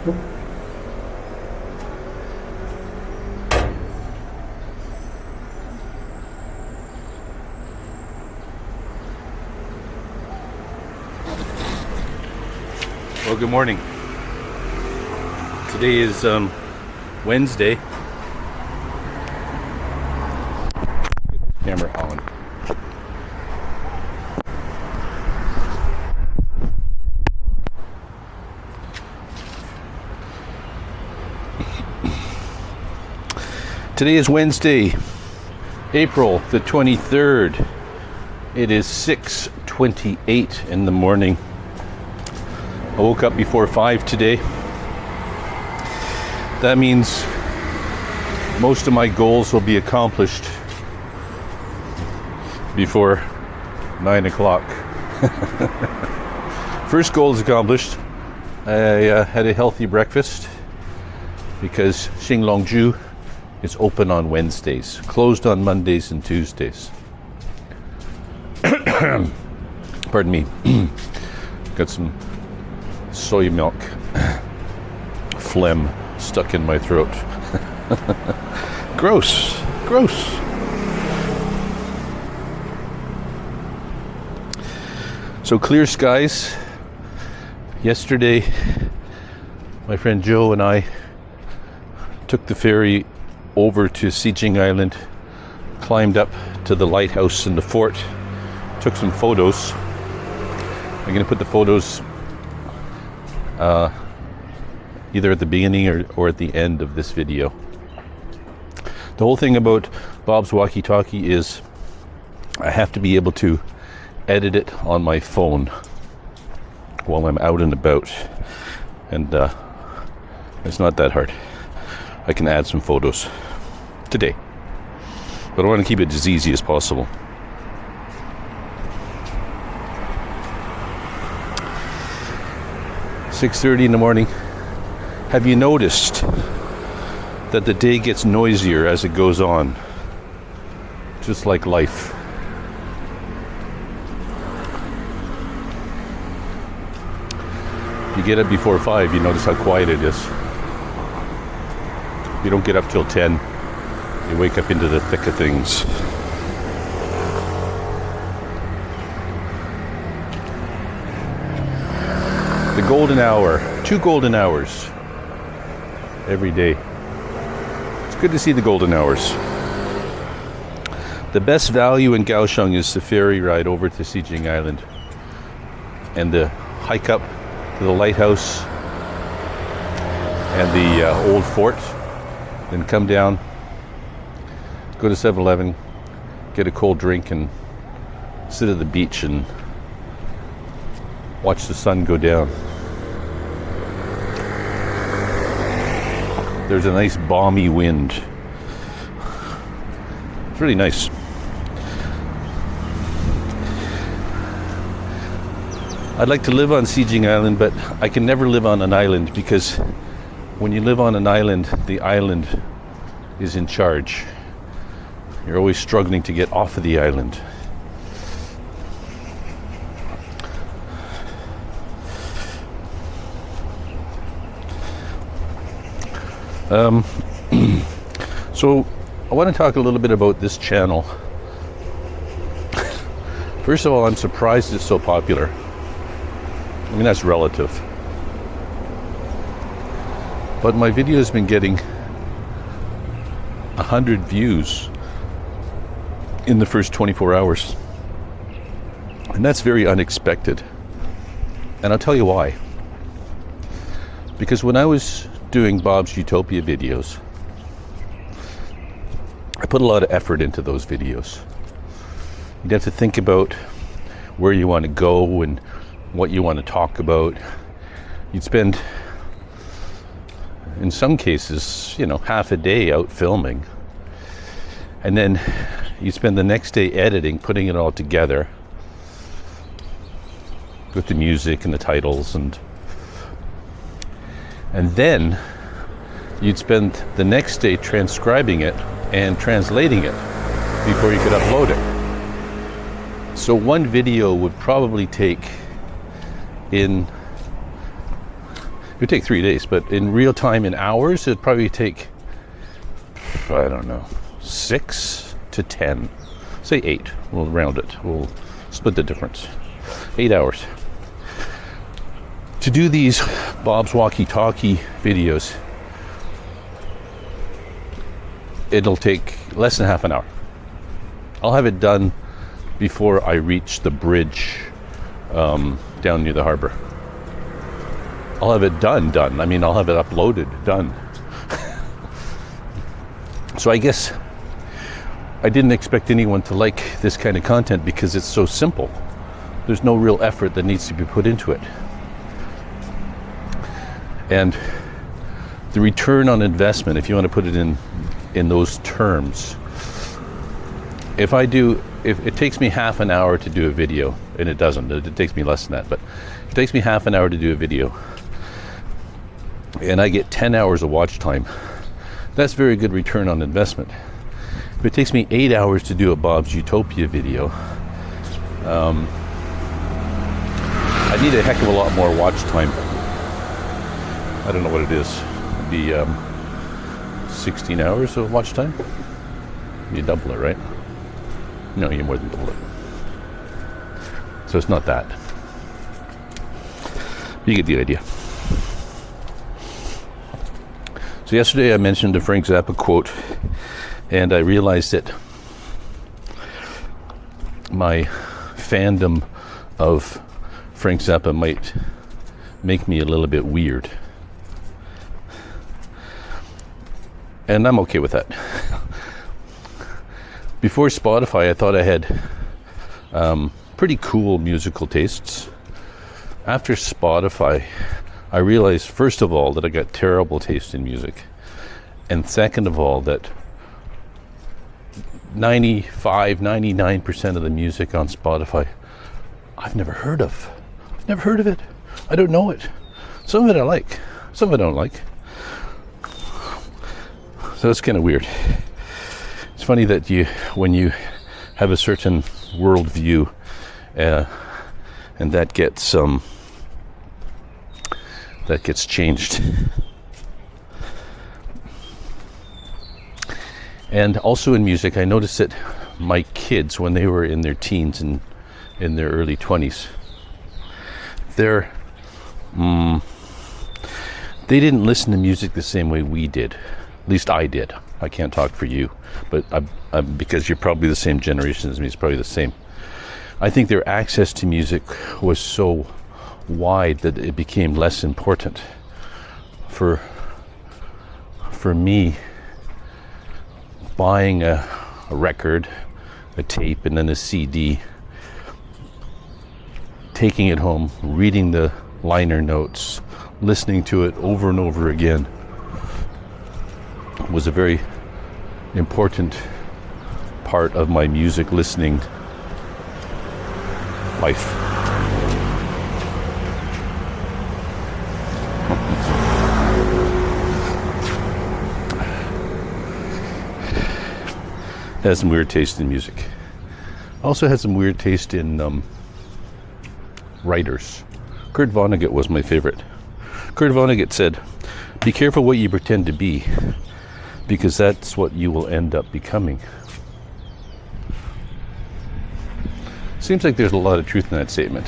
Well, good morning. Today is Wednesday. Get this camera on. Today is Wednesday, April the 23rd. It is 6:28 in the morning. I woke up before 5 today. That means most of my goals will be accomplished before 9 o'clock. First goal is accomplished. I had a healthy breakfast because Xinglongju is open on Wednesdays, closed on Mondays and Tuesdays. Pardon me. Got some soy milk phlegm stuck in my throat. Gross. So clear skies. Yesterday, my friend Joe and I took the ferry over to Xijing Island, climbed up to the lighthouse and the fort, took some photos. I'm going to put the photos either at the beginning or at the end of this video. The whole thing about Bob's walkie-talkie is I have to be able to edit it on my phone while I'm out and about, and it's not that hard. I can add some photos today, but I want to keep it as easy as possible. "6:30 in the morning. Have you noticed that the day gets noisier as it goes on? Just like life. You get up before 5, you notice how quiet it is. You don't get up till 10. You wake up into the thick of things. The golden hour, 2 golden hours every day. It's good to see the golden hours. The best value in Kaohsiung is the ferry ride over to Xijing Island and the hike up to the lighthouse and the old fort, then come down, go to 7-Eleven, get a cold drink and sit at the beach and watch the sun go down. There's a nice balmy wind. It's really nice. I'd like to live on Xijing Island, but I can never live on an island because when you live on an island, the island is in charge. You're always struggling to get off of the island. So I want to talk a little bit about this channel. First of all, I'm surprised it's so popular. I mean, that's relative. But my video has been getting 100 views in the first 24 hours. And that's very unexpected. And I'll tell you why. Because when I was doing Bob's Utopia videos, I put a lot of effort into those videos. You'd have to think about where you want to go and what you want to talk about. You'd spend, in some cases, half a day out filming. And then you spend the next day editing, putting it all together with the music and the titles, and then you'd spend the next day transcribing it and translating it before you could upload it. So one video would probably take, in It would take 3 days, but in real time, in hours, it'd probably take, I don't know, 6 to 10. Say 8. We'll round it. We'll split the difference. 8 hours. To do these Bob's Walkie-Talkie videos, it'll take less than half an hour. I'll have it done before I reach the bridge down near the harbor. I'll have it done. I mean, I'll have it uploaded, done. So I guess I didn't expect anyone to like this kind of content because it's so simple. There's no real effort that needs to be put into it. And the return on investment, if you want to put it in those terms, if it takes me half an hour to do a video, and it doesn't, it takes me less than that, but it takes me half an hour to do a video, and I get 10 hours of watch time, that's very good return on investment. If it takes me 8 hours to do a Bob's Utopia video, I need a heck of a lot more watch time. I don't know what it is. It'd be 16 hours of watch time. You double it, right? No, you more than double it. So it's not that. You get the idea. So yesterday I mentioned a Frank Zappa quote, and I realized that my fandom of Frank Zappa might make me a little bit weird. And I'm okay with that. Before Spotify, I thought I had pretty cool musical tastes. After Spotify, I realized, first of all, that I got terrible taste in music. And second of all, that 99% of the music on Spotify, I've never heard of. I've never heard of it. I don't know it. Some of it I like. Some of it I don't like. So it's kind of weird. It's funny that when you have a certain worldview, and that gets changed. And also in music, I noticed that my kids, when they were in their teens and in their early 20s, they didn't listen to music the same way we did. At least I did. I can't talk for you, but because you're probably the same generation as me, it's probably the same. I think their access to music was so wide that it became less important. For me, buying a record, a tape, and then a CD, taking it home, reading the liner notes, listening to it over and over again, was a very important part of my music listening life. Has some weird taste in music. Also has some weird taste in writers. Kurt Vonnegut was my favorite. Kurt Vonnegut said, "Be careful what you pretend to be, because that's what you will end up becoming." Seems like there's a lot of truth in that statement.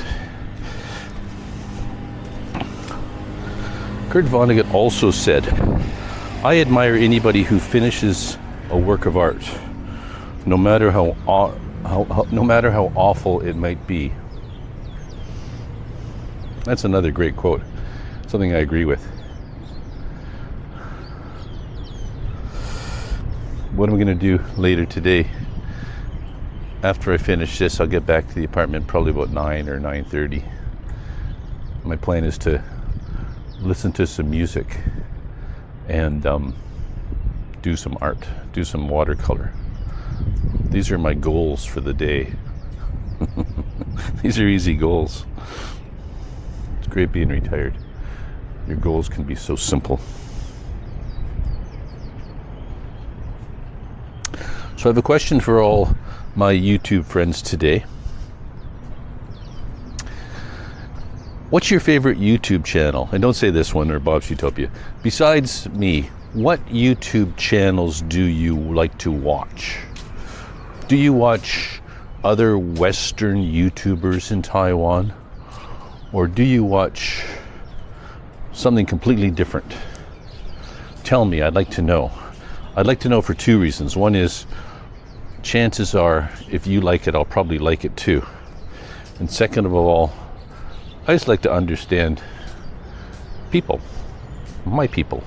Kurt Vonnegut also said, "I admire anybody who finishes a work of art, no matter how awful it might be." That's another great quote. Something I agree with. What am I going to do later today? After I finish this, I'll get back to the apartment probably about 9 or 9:30. My plan is to listen to some music and do some art, do some watercolor. These are my goals for the day. These are easy goals. It's great being retired. Your goals can be so simple. So I have a question for all my YouTube friends today. What's your favorite YouTube channel? And don't say this one or Bob's Utopia. Besides me, what YouTube channels do you like to watch? Do you watch other Western YouTubers in Taiwan? Or do you watch something completely different? Tell me, I'd like to know. I'd like to know for two reasons. One is, chances are, if you like it, I'll probably like it too. And second of all, I just like to understand people, my people.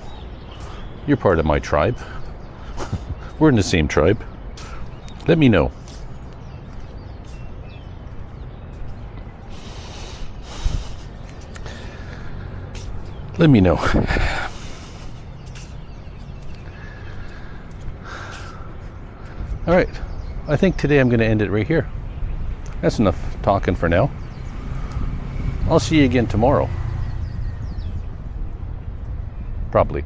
You're part of my tribe. We're in the same tribe. Let me know. Let me know. All right. I think today I'm going to end it right here. That's enough talking for now. I'll see you again tomorrow. Probably.